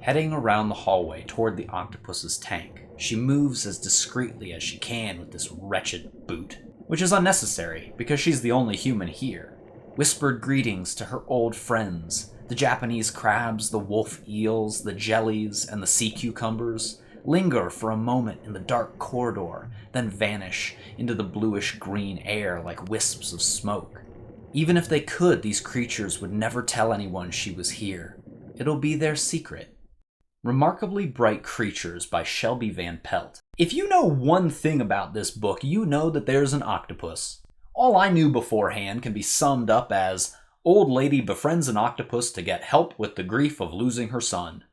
Heading around the hallway toward the octopus's tank, she moves as discreetly as she can with this wretched boot, which is unnecessary because she's the only human here. Whispered greetings to her old friends, the Japanese crabs, the wolf eels, the jellies, and the sea cucumbers, linger for a moment in the dark corridor, then vanish into the bluish-green air like wisps of smoke. Even if they could, these creatures would never tell anyone she was here. It'll be their secret. Remarkably Bright Creatures by Shelby Van Pelt. If you know one thing about this book, you know that there's an octopus. All I knew beforehand can be summed up as, old lady befriends an octopus to get help with the grief of losing her son.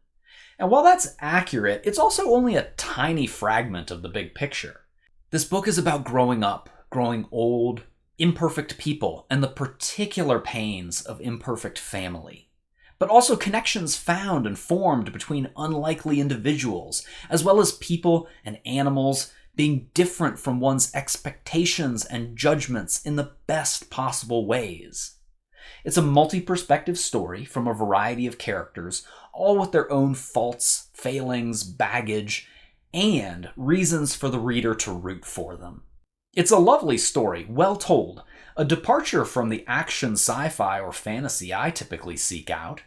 And while that's accurate, it's also only a tiny fragment of the big picture. This book is about growing up, growing old, imperfect people, and the particular pains of imperfect family. But also connections found and formed between unlikely individuals, as well as people and animals being different from one's expectations and judgments in the best possible ways. It's a multi-perspective story from a variety of characters, all with their own faults, failings, baggage, and reasons for the reader to root for them. It's a lovely story, well told, a departure from the action sci-fi or fantasy I typically seek out.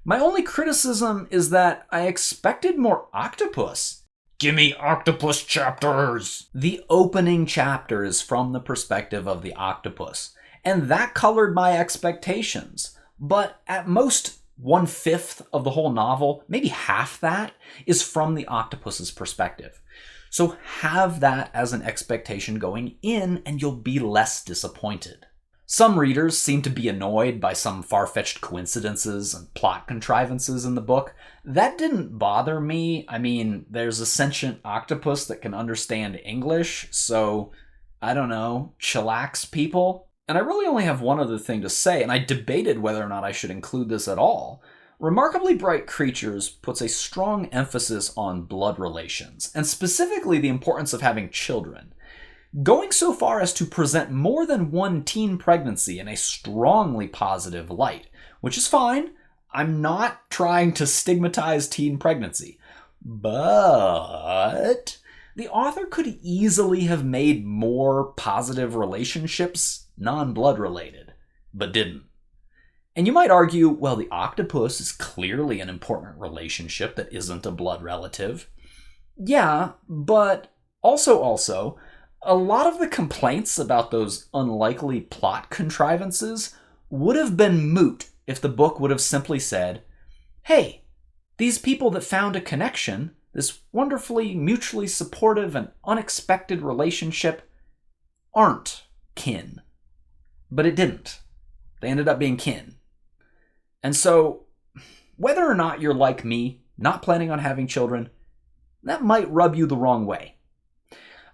My only criticism is that I expected more octopus. Gimme octopus chapters! The opening chapter is from the perspective of the octopus, and that colored my expectations. But at most, 1/5 of the whole novel, maybe half that, is from the octopus's perspective. So have that as an expectation going in, and you'll be less disappointed. Some readers seem to be annoyed by some far-fetched coincidences and plot contrivances in the book. That didn't bother me. I mean, there's a sentient octopus that can understand English, so, I don't know, chillax, people. And I really only have one other thing to say, and I debated whether or not I should include this at all. Remarkably Bright Creatures puts a strong emphasis on blood relations, and specifically the importance of having children, going so far as to present more than one teen pregnancy in a strongly positive light, which is fine. I'm not trying to stigmatize teen pregnancy. But the author could easily have made more positive relationships non-blood related, but didn't. And you might argue, well, the octopus is clearly an important relationship that isn't a blood relative. Yeah, but also, a lot of the complaints about those unlikely plot contrivances would have been moot if the book would have simply said, hey, these people that found a connection, this wonderfully mutually supportive and unexpected relationship, aren't kin. But it didn't. They ended up being kin. And so, whether or not you're like me, not planning on having children, that might rub you the wrong way.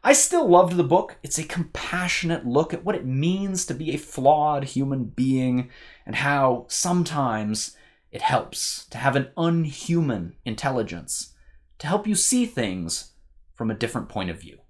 I still loved the book. It's a compassionate look at what it means to be a flawed human being and how sometimes it helps to have an unhuman intelligence to help you see things from a different point of view.